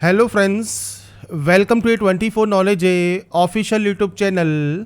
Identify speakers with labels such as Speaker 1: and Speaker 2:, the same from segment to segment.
Speaker 1: Hello friends, welcome to A 24 knowledge official YouTube channel.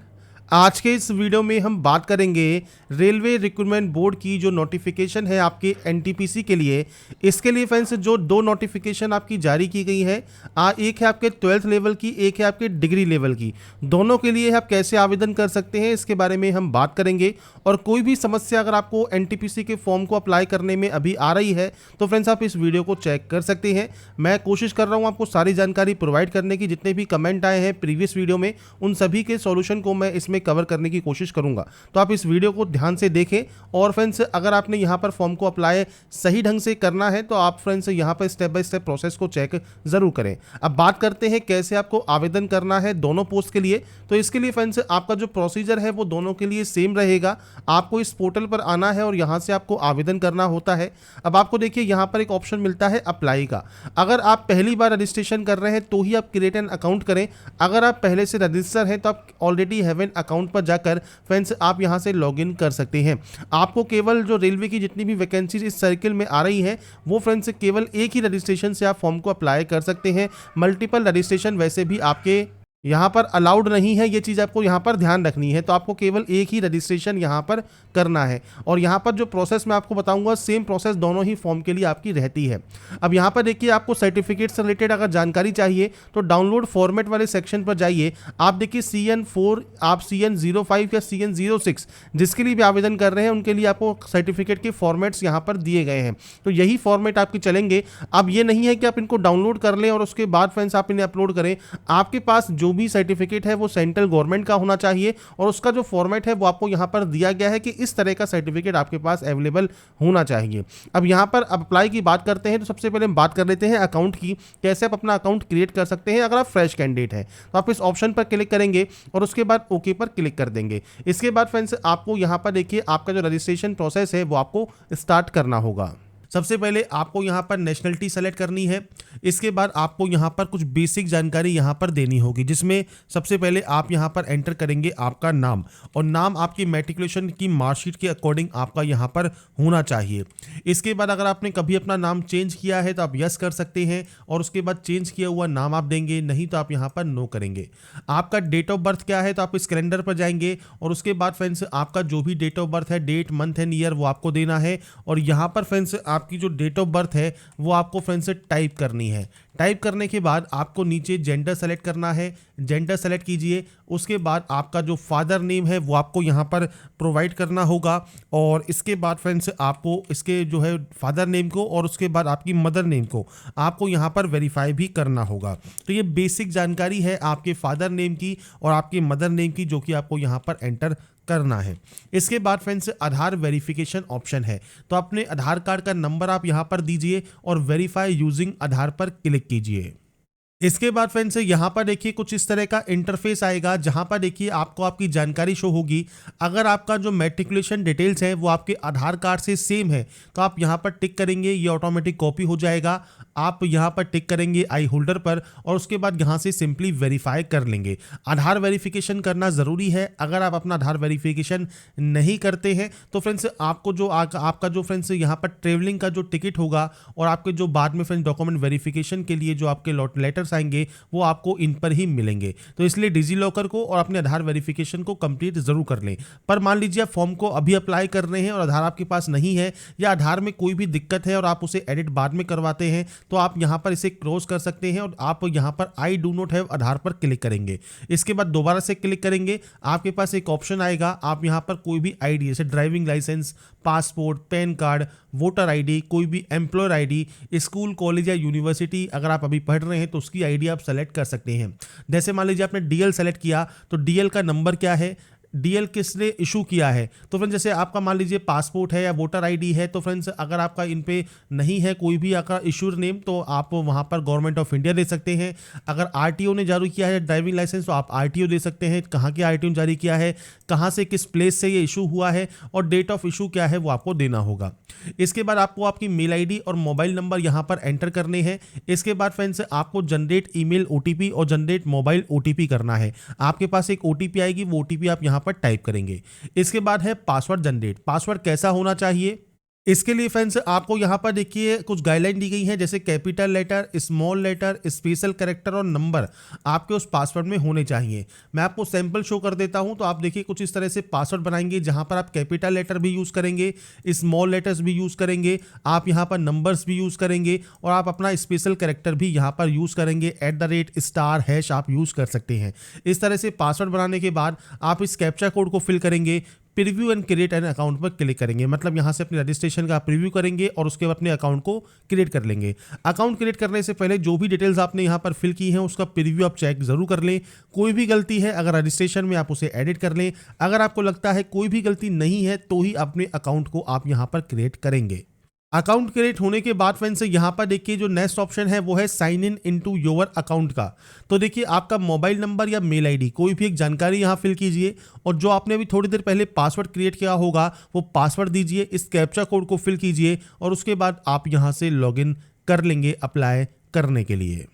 Speaker 1: आज के इस वीडियो में हम बात करेंगे रेलवे रिक्रूटमेंट बोर्ड की जो नोटिफिकेशन है आपके एनटीपीसी के लिए। इसके लिए फ्रेंड्स जो दो नोटिफिकेशन आपकी जारी की गई है, एक है आपके 12th लेवल की, एक है आपके डिग्री लेवल की। दोनों के लिए आप कैसे आवेदन कर सकते हैं इसके बारे में हम बात करेंगे। और कोई भी समस्या अगर आपको एनटीपीसी के फॉर्म को अप्लाई करने में अभी आ रही है तो फ्रेंड्स आप इस वीडियो को चेक कर सकते हैं। मैं कोशिश कर रहा हूं आपको सारी जानकारी प्रोवाइड करने की। जितने भी कमेंट आए हैं प्रीवियस वीडियो में उन सभी के सॉल्यूशन को मैं इसमें कवर करने की कोशिश करूंगा, तो आप इस वीडियो को ध्यान से देखें। और फ्रेंड्स अगर आपने यहां पर फॉर्म को अप्लाई सही ढंग से करना है तो आप फ्रेंड्स यहां पर स्टेप बाय स्टेप प्रोसेस को चेक जरूर करें। अब बात करते हैं कैसे आपको आवेदन करना है दोनों पोस्ट के लिए। तो इसके लिए फ्रेंड्स आपका जो प्रोसीजर है वो दोनों के लिए सेम रहेगा। आपको इस पोर्टल पर आना है और यहां से आपको आवेदन करना होता है। अब आपको देखिए यहां पर एक ऑप्शन मिलता है अप्लाई का। अगर आप पहली बार रजिस्ट्रेशन कर रहे हैं तो ही आप क्रिएट एन अकाउंट करें। अगर आप पहले से रजिस्टर हैं तो आप ऑलरेडी हैव एन अकाउंट पर जाकर फ्रेंड्स आप यहां से लॉगिन कर सकते हैं। आपको केवल जो रेलवे की जितनी भी वैकेंसीज इस सर्किल में आ रही हैं वो फ्रेंड्स केवल एक ही रजिस्ट्रेशन से आप फॉर्म को अप्लाई कर सकते हैं। मल्टीपल रजिस्ट्रेशन वैसे भी आपके यहाँ पर अलाउड नहीं है, ये चीज़ आपको यहाँ पर ध्यान रखनी है। तो आपको केवल एक ही रजिस्ट्रेशन यहाँ पर करना है। और यहाँ पर जो प्रोसेस मैं आपको बताऊंगा सेम प्रोसेस दोनों ही फॉर्म के लिए आपकी रहती है। अब यहाँ पर देखिए आपको सर्टिफिकेट से रिलेटेड अगर जानकारी चाहिए तो डाउनलोड फॉर्मेट वाले सेक्शन पर जाइए। आप देखिए CN4, आप CN05 या CN06 जिसके लिए भी आवेदन कर रहे हैं उनके लिए आपको सर्टिफिकेट के फॉर्मेट्स यहाँ पर दिए गए हैं। तो यही फॉर्मेट आपके चलेंगे। अब ये नहीं है कि आप इनको डाउनलोड कर लें और उसके बाद फ्रेंड्स आप इन्हें अपलोड करें। आपके पास जो भी सर्टिफिकेट है वो सेंट्रल गवर्नमेंट का होना चाहिए और उसका जो फॉर्मेट है वो आपको यहां पर दिया गया है कि इस तरह का सर्टिफिकेट आपके पास अवेलेबल होना चाहिए। अब यहां पर अप्लाई की बात करते हैं तो सबसे पहले हम बात कर लेते हैं अकाउंट की। कैसे आप अपना अकाउंट क्रिएट कर सकते हैं अगर आप फ्रेश कैंडिडेट हैं। तो आप इस ऑप्शन पर क्लिक करेंगे और उसके बाद ओके पर क्लिक कर देंगे। इसके बाद फ्रेंड्स आपको यहां पर देखिए आपका जो रजिस्ट्रेशन प्रोसेस है वो आपको स्टार्ट करना होगा। सबसे पहले आपको यहाँ पर नेशनलिटी सेलेक्ट करनी है। इसके बाद आपको यहाँ पर कुछ बेसिक जानकारी यहाँ पर देनी होगी, जिसमें सबसे पहले आप यहाँ पर एंटर करेंगे आपका नाम, और नाम आपकी मैट्रिकुलेशन की मार्कशीट के अकॉर्डिंग आपका यहाँ पर होना चाहिए। इसके बाद अगर आपने कभी अपना नाम चेंज किया है तो आप यस कर सकते हैं और उसके बाद चेंज किया हुआ नाम आप देंगे, नहीं तो आप यहाँ पर नो करेंगे। आपका डेट ऑफ बर्थ क्या है तो आप इस कैलेंडर पर जाएंगे और उसके बाद फ्रेंड्स आपका जो भी डेट ऑफ बर्थ है, डेट, मंथ एंड ईयर, वो आपको देना है। और यहाँ पर फ्रेंड्स आपकी जो डेट ऑफ बर्थ है वो आपको फ्रेंड्स टाइप करनी है। टाइप करने के बाद आपको नीचे जेंडर सेलेक्ट करना है। जेंडर सेलेक्ट कीजिए। उसके बाद आपका जो फादर नेम है वो आपको यहाँ पर प्रोवाइड करना होगा। और इसके बाद फ्रेंड्स आपको इसके जो है फादर नेम को और उसके बाद आपकी मदर नेम को आपको यहाँ पर वेरीफाई भी करना होगा। तो ये बेसिक जानकारी है आपके फादर नेम की और आपके मदर नेम की, जो कि आपको यहाँ पर एंटर करना है। इसके बाद फ्रेंड्स आधार वेरिफिकेशन ऑप्शन है, तो अपने आधार कार्ड का नंबर आप यहां पर दीजिए और वेरीफाई यूजिंग आधार पर क्लिक कीजिए। इसके बाद फ्रेंड्स यहाँ पर देखिए कुछ इस तरह का इंटरफेस आएगा, जहाँ पर देखिए आपको आपकी जानकारी शो होगी। अगर आपका जो मैट्रिकुलेशन डिटेल्स है वो आपके आधार कार्ड से सेम है तो आप यहाँ पर टिक करेंगे, ये ऑटोमेटिक कॉपी हो जाएगा। आप यहाँ पर टिक करेंगे आई होल्डर पर और उसके बाद यहाँ से सिंपली वेरीफाई कर लेंगे। आधार वेरिफिकेशन करना ज़रूरी है। अगर आप अपना आधार वेरिफिकेशन नहीं करते हैं तो फ्रेंड्स आपको जो आपका जो फ्रेंड्स यहाँ पर ट्रेवलिंग का जो टिकट होगा और आपके जो बाद में फ्रेंड्स डॉक्यूमेंट वेरिफिकेशन के लिए जो आपके लेटर्स आएंगे वो आपको इन पर ही मिलेंगे। तो इसलिए डिजी लॉकर को और अपने आधार वेरिफिकेशन को कंप्लीट जरूर कर लें। पर मान लीजिए आप फॉर्म को अभी अप्लाई कर रहे हैं और आधार आपके पास नहीं है या आधार में कोई भी दिक्कत है और आप उसे एडिट बाद में करवाते हैं तो आप यहां पर इसे क्रॉस कर सकते हैं और आप यहां पर आई डू नॉट हैव आधार पर क्लिक करेंगे। इसके बाद दोबारा से क्लिक करेंगे, आपके पास एक ऑप्शन आएगा। आप यहां पर कोई भी आईडी जैसे driving licence, passport, PAN card, voter ID, कोई भी एम्प्लॉयर आईडी, स्कूल, कॉलेज या यूनिवर्सिटी अगर आप अभी पढ़ रहे हैं तो उसकी आईडी आप सेलेक्ट कर सकते हैं। जैसे मान लीजिए आपने डीएल सेलेक्ट किया तो डीएल का नंबर क्या है, डीएल किसने इशू किया है। तो फ्रेंड्स जैसे आपका मान लीजिए पासपोर्ट है या वोटर आईडी है तो फ्रेंड्स अगर आपका इन पे नहीं है कोई भी आपका इशूर नेम तो आप वहां पर गवर्नमेंट ऑफ इंडिया दे सकते हैं। अगर आरटीओ ने जारी किया है ड्राइविंग लाइसेंस तो आप आरटीओ दे सकते हैं, कहाँ के आरटीओ ने जारी किया है, कहाँ से किस प्लेस से ये इशू हुआ है और डेट ऑफ इशू क्या है वो आपको देना होगा। इसके बाद आपको आपकी मेल आईडी और मोबाइल नंबर यहाँ पर एंटर करने हैं। इसके बाद फ्रेंड्स आपको जनरेट ईमेल ओटीपी और जनरेट मोबाइल ओटीपी करना है। आपके पास एक ओटीपी आएगी, वो ओटीपी आप यहाँ पर टाइप करेंगे। इसके बाद है पासवर्ड जनरेट। पासवर्ड कैसा होना चाहिए इसके लिए फ्रेंड्स आपको यहाँ पर देखिए कुछ गाइडलाइन दी गई हैं, जैसे capital letter, small letter, special character और नंबर आपके उस पासवर्ड में होने चाहिए। मैं आपको सैंपल शो कर देता हूँ। तो आप देखिए कुछ इस तरह से पासवर्ड बनाएंगे, जहाँ पर आप कैपिटल लेटर भी यूज़ करेंगे, स्मॉल लेटर्स भी यूज़ करेंगे, आप यहाँ पर नंबर्स भी यूज़ करेंगे और आप अपना स्पेशल कैरेक्टर भी यहाँ पर यूज़ करेंगे। @ आप यूज़ कर सकते हैं। इस तरह से पासवर्ड बनाने के बाद आप इस कैप्चा कोड को फिल करेंगे, preview and create an account पर क्लिक करेंगे। मतलब यहाँ से अपने रजिस्ट्रेशन का प्रीव्यू करेंगे और उसके बाद अपने अकाउंट को क्रिएट कर लेंगे। अकाउंट क्रिएट करने से पहले जो भी डिटेल्स आपने यहाँ पर फिल की हैं उसका प्रीव्यू आप चेक जरूर कर लें। कोई भी गलती है अगर रजिस्ट्रेशन में आप उसे एडिट कर लें। अगर आपको लगता है कोई भी गलती नहीं है तो ही अपने अकाउंट को आप यहाँ पर क्रिएट करेंगे। अकाउंट क्रिएट होने के बाद फ्रेंड्स यहाँ पर देखिए जो नेक्स्ट ऑप्शन है वो है sign in into your account का। तो देखिए आपका मोबाइल नंबर या मेल आईडी कोई भी एक जानकारी यहाँ फिल कीजिए और जो आपने अभी थोड़ी देर पहले पासवर्ड क्रिएट किया होगा वो पासवर्ड दीजिए, इस कैप्चा कोड को फिल कीजिए और उसके बाद आप यहाँ से लॉगिन कर लेंगे अप्लाई करने के लिए।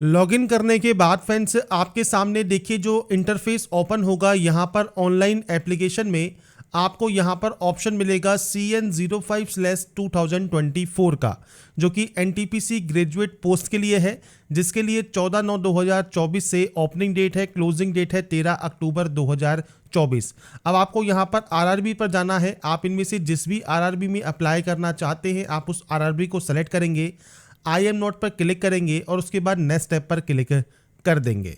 Speaker 1: लॉगिन करने के बाद फ्रेंड्स आपके सामने देखिए जो इंटरफेस ओपन होगा, यहाँ पर ऑनलाइन एप्लीकेशन में आपको यहाँ पर ऑप्शन मिलेगा CN05/2024 का, जो कि NTPC ग्रेजुएट पोस्ट के लिए है, जिसके लिए 14/9/2024 से ओपनिंग डेट है, क्लोजिंग डेट है 13 अक्टूबर 2024। अब आपको यहाँ पर RRB पर जाना है। आप इनमें से जिस भी RRB में अप्लाई करना चाहते हैं आप उस RRB को सेलेक्ट करेंगे, आई एम नोट पर क्लिक करेंगे और उसके बाद नेक्स्ट स्टेप पर क्लिक कर देंगे।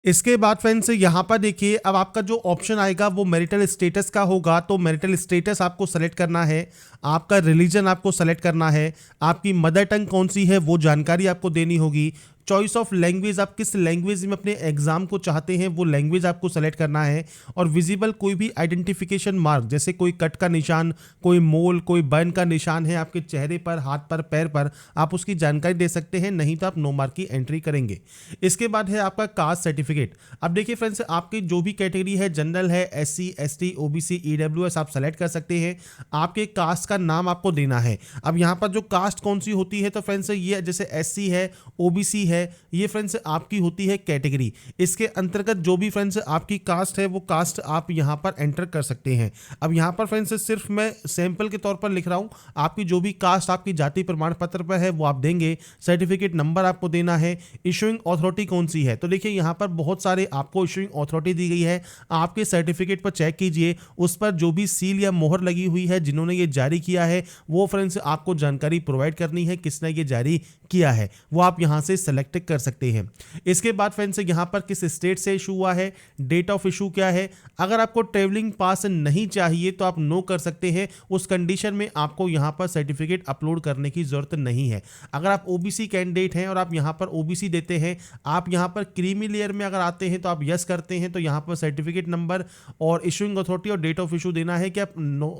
Speaker 1: इसके बाद फ्रेंड्स यहाँ पर देखिए अब आपका जो ऑप्शन आएगा वो मैरिटल स्टेटस का होगा। तो मैरिटल स्टेटस आपको सेलेक्ट करना है, आपका रिलीजन आपको सेलेक्ट करना है, आपकी मदर टंग कौन सी है वो जानकारी आपको देनी होगी। चॉइस ऑफ लैंग्वेज, आप किस लैंग्वेज में अपने एग्जाम को चाहते हैं वो लैंग्वेज आपको सेलेक्ट करना है। और विजिबल कोई भी आइडेंटिफिकेशन मार्क, जैसे कोई कट का निशान, कोई मोल, कोई बर्न का निशान है आपके चेहरे पर, हाथ पर, पैर पर, आप उसकी जानकारी दे सकते हैं, नहीं तो आप नो मार्क की एंट्री करेंगे। इसके बाद है आपका कास्ट सर्टिफिकेट। अब देखिए फ्रेंड्स आपकी जो भी कैटेगरी है, जनरल है, SC ST OBC EWS, आप सेलेक्ट कर सकते हैं। आपके कास्ट का नाम आपको देना है। अब यहाँ पर जो कास्ट कौन सी होती है तो फ्रेंड्स ये जैसे SC है, OBC है, ये फ्रेंड्स आपकी होती है कैटेगरी। इसके अंतर्गत जो भी फ्रेंड्स आपकी कास्ट है वो कास्ट आप यहां पर एंटर कर सकते हैं। अब यहां पर फ्रेंड्स सिर्फ मैं सैंपल के तौर पर लिख रहा हूं, आपकी जो भी कास्ट आपकी जाति प्रमाण पत्र पर है वो आप देंगे। सर्टिफिकेट नंबर आपको देना है। इशूइंग अथॉरिटी कौन सी है, तो देखिए यहां पर बहुत सारे आपको इशूइंग अथॉरिटी दी गई है। आपके सर्टिफिकेट पर चेक कीजिए, उस पर जो भी सील या मोहर लगी हुई है, जिन्होंने ये जारी किया है वो फ्रेंड्स आपको जानकारी प्रोवाइड करनी है, किसने ये जारी किया है वो आप यहां से सेलेक्ट कर सकते हैं। इसके बाद फ्रेंड्स यहां पर किस स्टेट से इशू हुआ है, डेट ऑफ इशू क्या है। अगर आपको ट्रेवलिंग पास नहीं चाहिए तो आप नो कर सकते हैं। उस कंडीशन में आपको यहां पर सर्टिफिकेट अपलोड करने की जरूरत नहीं है। अगर आप OBC कैंडिडेट हैं और आप यहां पर OBC देते हैं, आप यहां पर क्रीमी लेयर में अगर आते हैं तो आप यस करते हैं, तो यहां पर सर्टिफिकेट नंबर और इशूइंग अथॉरिटी और डेट ऑफ इशू देना है कि आप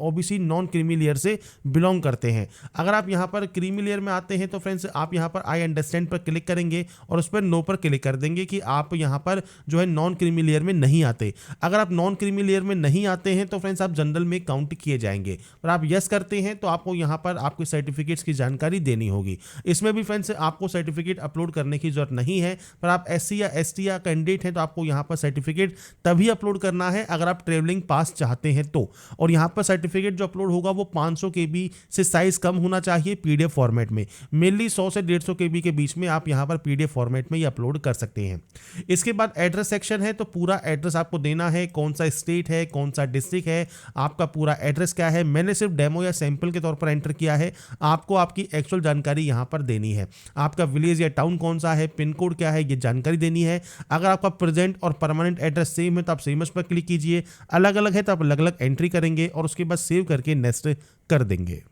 Speaker 1: OBC नॉन क्रीमी लेयर से बिलोंग करते हैं। अगर आप यहां पर क्रीमी लेयर में आते हैं तो फ्रेंड्स आप यहां पर आई अंडरस्टैंड पर क्लिक करेंगे और उस पर नो पर क्लिक कर देंगे कि आप यहां पर जो है नॉन क्रीमी लेयर में नहीं आते। अगर आप नॉन क्रीमी लेयर में नहीं आते हैं तो फ्रेंड्स आप जनरल में काउंट किए जाएंगे। और आप यस करते हैं तो आपको यहां पर आपके सर्टिफिकेट्स की जानकारी देनी होगी। इसमें भी फ्रेंड्स आपको सर्टिफिकेट अपलोड करने की जरूरत नहीं है, पर आप SC या ST या कैंडिडेट हैं तो आपको यहां पर सर्टिफिकेट तभी अपलोड करना है अगर आप ट्रेवलिंग पास चाहते हैं तो। और यहां पर सर्टिफिकेट जो अपलोड होगा वो 500 KB से साइज कम होना चाहिए PDF फॉर्मेट में। मेनली 100 से 150 KB के बीच में आप यहां पर PDF फॉर्मेट में ये अपलोड कर सकते हैं। इसके बाद एड्रेस सेक्शन है, तो पूरा एड्रेस आपको देना है, कौन सा स्टेट है, कौन सा डिस्ट्रिक्ट है, आपका पूरा एड्रेस क्या है। मैंने सिर्फ डेमो या सैंपल के तौर पर एंटर किया है, आपको आपकी एक्चुअल जानकारी यहां पर देनी है। आपका विलेज या टाउन कौन सा है, पिन कोड क्या है, ये जानकारी देनी है। अगर आपका प्रेजेंट और परमानेंट एड्रेस सेम है तो आप सेम पर क्लिक कीजिए, अलग अलग है तो आप अलग अलग एंट्री करेंगे और उसके बाद सेव करके नेक्स्ट कर देंगे।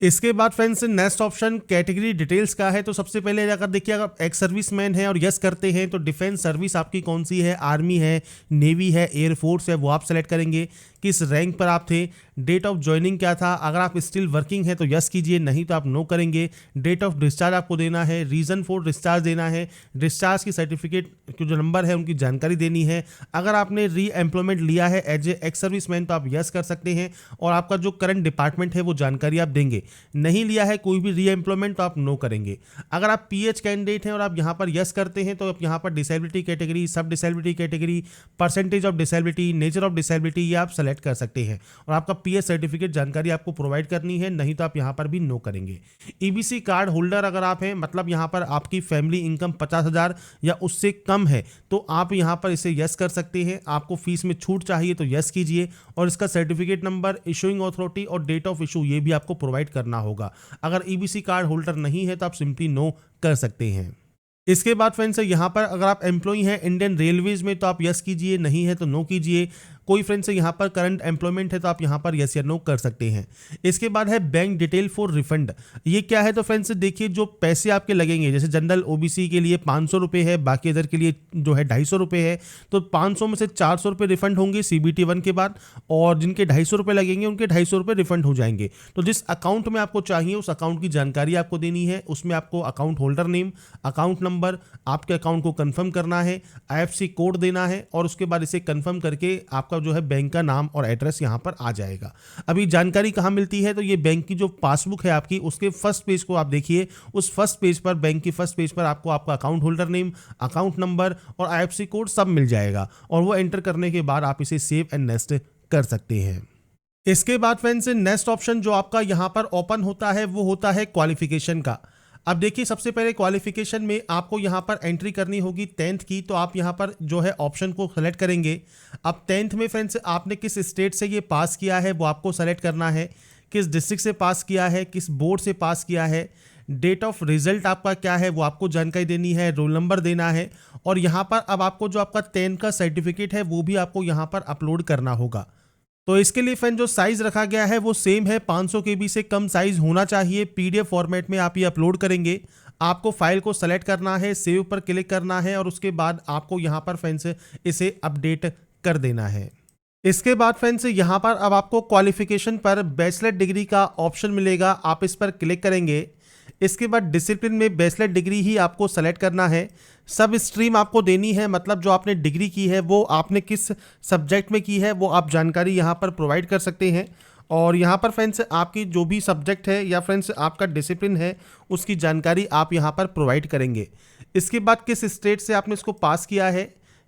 Speaker 1: इसके बाद friends next option category details का है। तो सबसे पहले अगर देखिए अगर एक्स सर्विसमैन है और यस करते हैं तो डिफेंस सर्विस आपकी कौन सी है, आर्मी है, नेवी है, एयरफोर्स है, वो आप सेलेक्ट करेंगे। किस रैंक पर आप थे, डेट ऑफ ज्वाइनिंग क्या था। अगर आप स्टिल वर्किंग है तो यस कीजिए, नहीं तो आप नो करेंगे। डेट ऑफ डिस्चार्ज आपको देना है, रीजन फॉर डिस्चार्ज देना है, डिस्चार्ज की सर्टिफिकेट की जो नंबर है उनकी जानकारी देनी है। अगर आपने री एम्प्लॉयमेंट लिया है एज ए एक्स सर्विसमैन तो आप यस कर सकते हैं और आपका जो करंट डिपार्टमेंट है वो जानकारी आप देंगे। नहीं लिया है कोई भी री एम्प्लॉयमेंट तो आप नो करेंगे। अगर आप PH कैंडिडेट हैं और आप यहाँ पर यस करते हैं तो आप यहाँ पर डिसेबिलिटी कैटेगरी, सब disability category, percentage of disability, nature of disability ये आप सेलेक्ट सेलेक्ट कर सकते हैं और आपका पीएस सर्टिफिकेट जानकारी आपको प्रोवाइड करनी है, नहीं तो आप यहाँ पर भी नो करेंगे। ईबीसी कार्ड होल्डर अगर आप हैं, मतलब यहाँ पर आपकी फैमिली इनकम 50,000 या उससे कम है, तो आप यहाँ पर इसे यस कर सकते हैं। आपको फीस में छूट चाहिए तो यस कीजिए और इसका सर्टिफिकेट नंबर, इशूइंग अथॉरिटी और डेट ऑफ इशू ये भी आपको प्रोवाइड करना होगा। अगर ईबीसी कार्ड होल्डर नहीं है तो आप सिंपली नो कर सकते हैं। इसके बाद फ्रेंड्स यहाँ पर अगर आप एम्प्लॉई हैं इंडियन रेलवेज में तो आप यस कीजिए, नहीं है तो नो कीजिए। कोई फ्रेंड्स यहाँ पर करंट एम्प्लॉयमेंट है तो आप यहाँ पर यस या नो कर सकते हैं। इसके बाद है बैंक डिटेल फॉर रिफंड। ये क्या है तो फ्रेंड्स देखिए, जो पैसे आपके लगेंगे, जैसे जनरल ओबीसी के लिए 500 रुपये है, बाकी अदर के लिए जो है 250 रुपये है, तो 500 में से 400 रुपये रिफंड होंगे CBT 1 के बाद, और जिनके 250 रुपये लगेंगे उनके 250 रुपये रिफंड हो जाएंगे। तो जिस अकाउंट में आपको चाहिए उस अकाउंट की जानकारी आपको देनी है। उसमें आपको account holder name, account number, आपके अकाउंट को कंफर्म करना है, IFSC कोड देना है और उसके बाद इसे कंफर्म करके आपका जो है बैंक का नाम और एड्रेस यहाँ पर आ जाएगा। अभी जानकारी कहाँ मिलती है तो ये बैंक की जो पासबुक है आपकी, उसके फर्स्ट पेज को आप देखिए। उस फर्स्ट पेज पर, बैंक की फर्स्ट पेज पर आपको आपका account holder name, account number और IFSC कोड सब मिल जाएगा और वो एंटर करने के बाद आप इसे सेव एंड नेक्स्ट कर सकते हैं। इसके बाद फ्रेंड्स नेक्स्ट ऑप्शन जो आपका यहाँ पर ओपन होता है वो होता है क्वालिफिकेशन का। अब देखिए, सबसे पहले क्वालिफिकेशन में आपको यहाँ पर एंट्री करनी होगी 10th की, तो आप यहाँ पर जो है ऑप्शन को सेलेक्ट करेंगे। अब 10th में फ्रेंड्स आपने किस स्टेट से ये पास किया है वो आपको सेलेक्ट करना है, किस डिस्ट्रिक्ट से पास किया है, किस बोर्ड से पास किया है, डेट ऑफ रिजल्ट आपका क्या है वो आपको जानकारी देनी है, रोल नंबर देना है और यहाँ पर अब आपको जो आपका 10th का सर्टिफिकेट है वो भी आपको यहाँ पर अपलोड करना होगा। तो इसके लिए फ्रेंड जो साइज़ रखा गया है वो सेम है, 500 KB से कम साइज़ होना चाहिए। PDF फॉर्मेट में आप ये अपलोड करेंगे। आपको फाइल को सेलेक्ट करना है, सेव पर क्लिक करना है और उसके बाद आपको यहाँ पर फ्रेंड्स इसे अपडेट कर देना है। इसके बाद फ्रेंड्स यहाँ पर अब आपको क्वालिफिकेशन पर बैचलर डिग्री का ऑप्शन मिलेगा, आप इस पर क्लिक करेंगे। इसके बाद डिसिप्लिन में बैचलर डिग्री ही आपको सेलेक्ट करना है। सब स्ट्रीम आपको देनी है, मतलब जो आपने डिग्री की है वो आपने किस सब्जेक्ट में की है वो आप जानकारी यहाँ पर प्रोवाइड कर सकते हैं। और यहाँ पर फ्रेंड्स आपकी जो भी सब्जेक्ट है या फ्रेंड्स आपका डिसिप्लिन है उसकी जानकारी आप यहाँ पर प्रोवाइड करेंगे। इसके बाद किस स्टेट से आपने इसको पास किया है,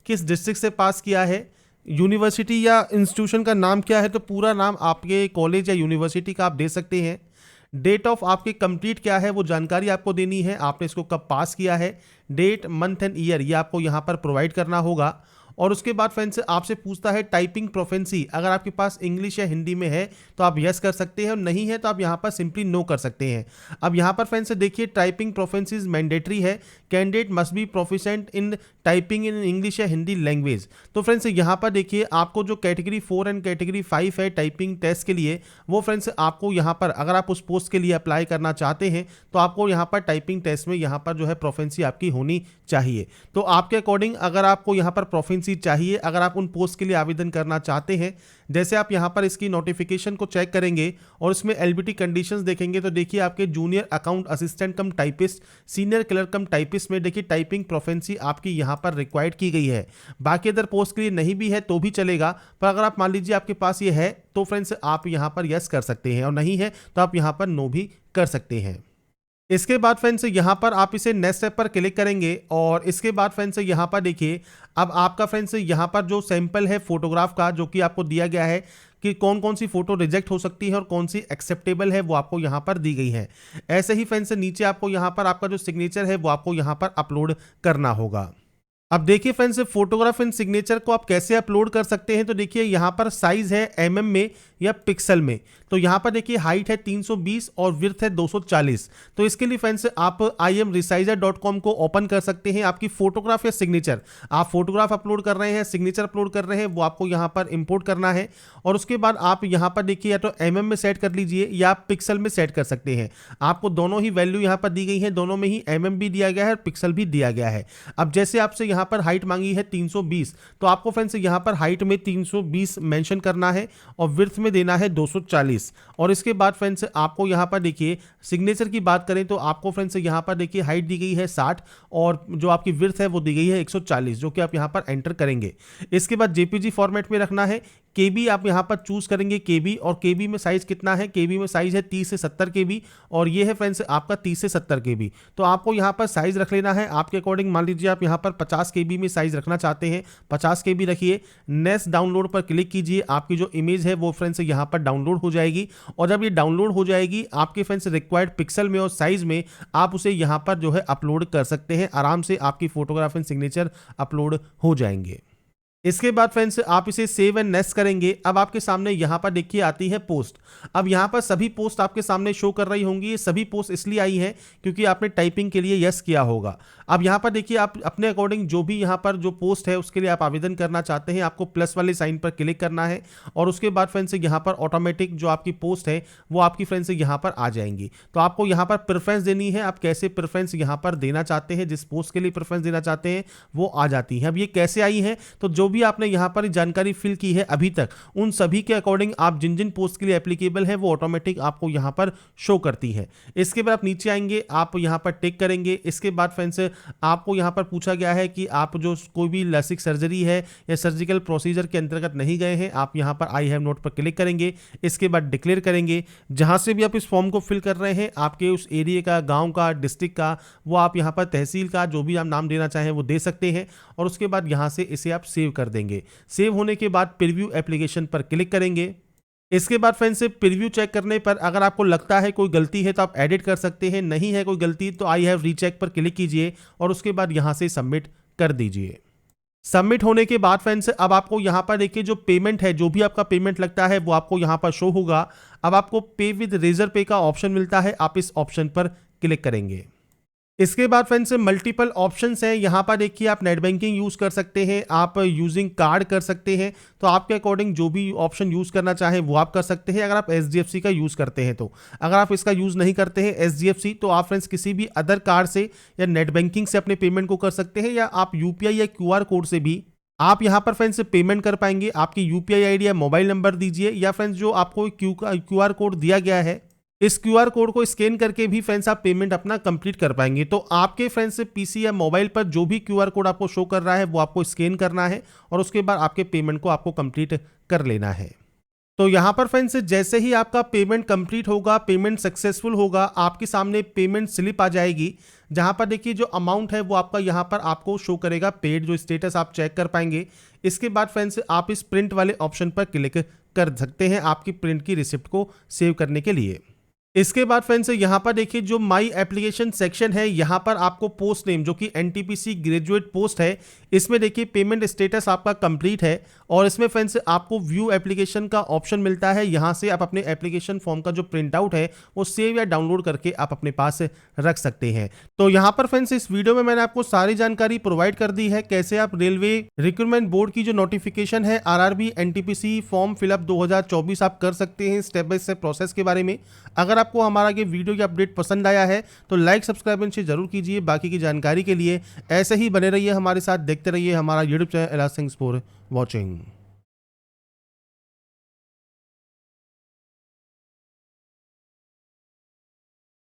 Speaker 1: किस डिस्ट्रिक्ट से पास किया है, यूनिवर्सिटी या इंस्टीट्यूशन का नाम क्या है, तो पूरा नाम आपके कॉलेज या यूनिवर्सिटी का आप दे सकते हैं। डेट ऑफ आपके कंप्लीट क्या है वो जानकारी आपको देनी है, आपने इसको कब पास किया है, डेट, मंथ एंड ईयर ये आपको यहाँ पर प्रोवाइड करना होगा। और उसके बाद फ्रेंड्स आपसे पूछता है टाइपिंग प्रोफेंसी, अगर आपके पास इंग्लिश या हिंदी में है तो आप यस कर सकते हैं और नहीं है तो आप यहाँ पर सिंपली नो कर सकते हैं। अब यहाँ पर फ्रेंड्स देखिए, टाइपिंग प्रोफेंसी मैंडेटरी है, candidate must be proficient in typing in English या हिंदी लैंग्वेज। तो फ्रेंड्स यहाँ पर देखिए, आपको जो कैटेगरी 4 एंड कैटेगरी 5 है टाइपिंग टेस्ट के लिए, वो फ्रेंड्स आपको यहाँ पर अगर आप उस पोस्ट के लिए अप्लाई करना चाहते हैं तो आपको यहाँ पर टाइपिंग टेस्ट में यहाँ पर जो है प्रोफेंसी आपकी होनी चाहिए। तो आपके अकॉर्डिंग अगर आपको यहाँ पर प्रोफेंसी चाहिए, अगर आप उन पोस्ट के लिए आवेदन करना चाहते हैं, जैसे आप यहाँ पर इसकी नोटिफिकेशन को चेक करेंगे और इसमें LBT कंडीशंस देखेंगे तो देखिए आपके जूनियर अकाउंट असिस्टेंट कम टाइपिस्ट, सीनियर क्लर्क कम टाइपिस्ट में देखिए टाइपिंग प्रोफेंसी आपकी यहाँ पर रिक्वायर्ड की गई है। बाकी अदर पोस्ट के लिए नहीं भी है तो भी चलेगा, पर अगर आप मान लीजिए आपके पास ये है तो फ्रेंड्स आप यहाँ पर यस कर सकते हैं और नहीं है तो आप यहाँ पर नो भी कर सकते हैं। इसके बाद फ्रेंड्स यहाँ पर आप इसे नेक्स्ट स्टेप पर क्लिक करेंगे और इसके बाद फ्रेंड्स यहाँ पर देखिए, अब आपका फ्रेंड्स यहाँ पर जो सैंपल है फोटोग्राफ का जो कि आपको दिया गया है कि कौन कौन सी फोटो रिजेक्ट हो सकती है और कौन सी एक्सेप्टेबल है वो आपको यहाँ पर दी गई है। ऐसे ही फ्रेंड्स नीचे आपको यहाँ पर आपका जो सिग्नेचर है वो आपको यहाँ पर अपलोड करना होगा। अब देखिए फ्रेंड्स, फोटोग्राफ एंड सिग्नेचर को आप कैसे अपलोड कर सकते हैं, तो देखिए यहाँ पर साइज है mm में या पिक्सल में। तो यहाँ पर देखिए हाइट है 320 और विड्थ है 240। तो इसके लिए फ्रेंड्स आप imresizer.com को ओपन कर सकते हैं। आपकी फोटोग्राफ या सिग्नेचर, आप फोटोग्राफ अपलोड कर रहे हैं, सिग्नेचर अपलोड कर रहे हैं, वो आपको यहाँ पर इंपोर्ट करना है और उसके बाद आप यहाँ पर देखिए या तो mm में सेट कर लीजिए या आप पिक्सल में सेट कर सकते हैं। आपको दोनों ही वैल्यू यहाँ पर दी गई है, दोनों में ही mm भी दिया गया है और पिक्सल भी दिया गया है। अब जैसे आपसे यहाँ पर हाइट मांगी है 320, तो आपको फ्रेंड्स यहाँ पर हाइट में 320 मेंशन करना है और विड्थ में देना है 240। और इसके बाद फ्रेंड्स आपको यहाँ पर देखिए सिग्नेचर की बात करें तो आपको फ्रेंड्स यहाँ पर देखिए हाइट दी गई है 60 और जो आपकी विड्थ है वो दी गई है 140, जो कि आप यहाँ पर एंटर करेंगे। इसके बाद JPG फॉर्मेट में रखना है, केबी आप यहाँ पर चूज करेंगे केबी, और केबी में साइज कितना है, केबी में साइज है 30 से 70 केबी, और ये है फ्रेंड्स आपका 30 से 70 केबी। तो आपको यहाँ पर साइज रख लेना है आपके अकॉर्डिंग। मान लीजिए आप यहाँ पर 50 केबी में साइज रखना चाहते हैं, 50 केबी रखिए। नेक्स्ट डाउनलोड पर क्लिक कीजिए, आपकी जो इमेज है वो फ्रेंड्स यहाँ पर डाउनलोड हो जाएगी, और जब ये डाउनलोड हो जाएगी आपके फ्रेंड्स रिक्वायर्ड पिक्सल में और साइज में आप उसे यहाँ पर जो है अपलोड कर सकते हैं। आराम से आपकी फोटोग्राफ एंड सिग्नेचर अपलोड हो जाएंगे। इसके बाद फ्रेंड्स आप इसे सेव एंड नेक्स्ट करेंगे। अब आपके सामने यहाँ पर देखिए आती है पोस्ट। अब यहाँ पर सभी पोस्ट आपके सामने शो कर रही होंगी। ये सभी पोस्ट इसलिए आई है क्योंकि आपने टाइपिंग के लिए यस किया होगा। अब यहाँ पर देखिए आप अपने अकॉर्डिंग जो भी यहाँ पर जो पोस्ट है उसके लिए आप आवेदन करना चाहते हैं, आपको प्लस वाले साइन पर क्लिक करना है, और उसके बाद फ्रेंड्स यहाँ पर ऑटोमेटिक जो आपकी पोस्ट है वो आपकी फ्रेंड्स यहाँ पर आ जाएंगी। तो आपको यहाँ पर प्रेफरेंस देनी है, आप कैसे प्रेफरेंस यहाँ पर देना चाहते हैं, जिस पोस्ट के लिए प्रेफरेंस देना चाहते हैं वो आ जाती है। अब ये कैसे आई है, तो जो भी आपने यहाँ पर जानकारी फिल की है अभी तक, उन सभी के अकॉर्डिंग आप जिन जिन पोस्ट के लिए एप्लीकेबल है वो ऑटोमेटिक आपको यहाँ पर शो करती है। इसके बाद आप नीचे आएंगे, आप यहाँ पर टिक करेंगे। इसके बाद फ्रेंड्स आपको यहाँ पर पूछा गया है कि आप जो कोई भी लसिक सर्जरी है या सर्जिकल प्रोसीजर के अंतर्गत नहीं गए हैं, आप यहाँ पर आई हैव नोट पर क्लिक करेंगे। इसके बाद डिक्लेयर करेंगे, जहाँ से भी आप इस फॉर्म को फिल कर रहे हैं, आपके उस एरिया का, गाँव का, डिस्ट्रिक्ट का, वो आप यहाँ पर तहसील का जो भी आप नाम देना चाहें वो दे सकते हैं, और उसके बाद यहाँ से इसे आप सेव कर देंगे। सेव होने के बाद प्रीव्यू एप्लीकेशन पर क्लिक करेंगे। इसके बाद फ्रेंड्स से प्रीव्यू चेक करने पर अगर आपको लगता है कोई गलती है तो आप एडिट कर सकते हैं, नहीं है कोई गलती तो आई हैव रीचेक पर क्लिक कीजिए, और उसके बाद यहां से सबमिट कर दीजिए। सबमिट होने के बाद फ्रेंड्स अब आपको यहां पर देखिए जो पेमेंट है, जो भी आपका पेमेंट लगता है वो आपको यहां पर शो होगा। अब आपको पे विद रेजर पे का ऑप्शन मिलता है, आप इस ऑप्शन पर क्लिक करेंगे। इसके बाद फ्रेंड्स मल्टीपल ऑप्शंस हैं। यहाँ पर देखिए आप नेट बैंकिंग यूज़ कर सकते हैं, आप यूजिंग कार्ड कर सकते हैं, तो आपके अकॉर्डिंग जो भी ऑप्शन यूज़ करना चाहें वो आप कर सकते हैं। अगर आप SDFC का यूज़ करते हैं तो, अगर आप इसका यूज़ नहीं करते हैं SDFC, तो आप फ्रेंड्स किसी भी अदर कार्ड से या नेट बैंकिंग से अपने पेमेंट को कर सकते हैं, या आप UPI या QR कोड से भी आप यहाँ पर फ्रेंड्स पेमेंट कर पाएंगे। आपकी UPI ID या मोबाइल नंबर दीजिए, या फ्रेंड्स जो आपको QR कोड दिया गया है, इस QR कोड को स्कैन करके भी फ्रेंड्स आप पेमेंट अपना कंप्लीट कर पाएंगे। तो आपके फ्रेंड्स PC या मोबाइल पर जो भी QR कोड आपको शो कर रहा है वो आपको स्कैन करना है, और उसके बाद आपके पेमेंट को आपको कंप्लीट कर लेना है। तो यहाँ पर फ्रेंड्स जैसे ही आपका पेमेंट कंप्लीट होगा, पेमेंट सक्सेसफुल होगा, आपके सामने पेमेंट स्लिप आ जाएगी, जहाँ पर देखिए जो अमाउंट है वो आपका यहाँ पर आपको शो करेगा पेड, जो स्टेटस आप चेक कर पाएंगे। इसके बाद फ्रेंड्स आप इस प्रिंट वाले ऑप्शन पर क्लिक कर सकते हैं आपकी प्रिंट की रिसिप्ट को सेव करने के लिए। इसके बाद फ्रेंड्स यहाँ पर देखिए जो माई एप्लीकेशन सेक्शन है, यहाँ पर आपको पोस्ट नेम जो कि NTPC ग्रेजुएट पोस्ट है, इसमें देखिए पेमेंट स्टेटस आपका कंप्लीट है, और इसमें फ्रेंड्स आपको व्यू एप्लीकेशन का ऑप्शन मिलता है। यहाँ से आप अपने एप्लीकेशन फॉर्म का जो प्रिंट आउट है वो सेव या डाउनलोड करके आप अपने पास रख सकते हैं। तो यहाँ पर फ्रेंड्स इस वीडियो में मैंने आपको सारी जानकारी प्रोवाइड कर दी है, कैसे आप रेलवे रिक्रूटमेंट बोर्ड की जो नोटिफिकेशन है RRB NTPC फॉर्म फिलअप 2024 आप कर सकते हैं स्टेप बाय स्टेप प्रोसेस के बारे में। अगर आपको हमारा ये वीडियो या अपडेट पसंद आया है तो लाइक सब्सक्राइब इनसे जरूर कीजिए। बाकी की जानकारी के लिए ऐसे ही बने रहिए हमारे साथ, देखते रहिए हमारा YouTube channel. Thanks for watching.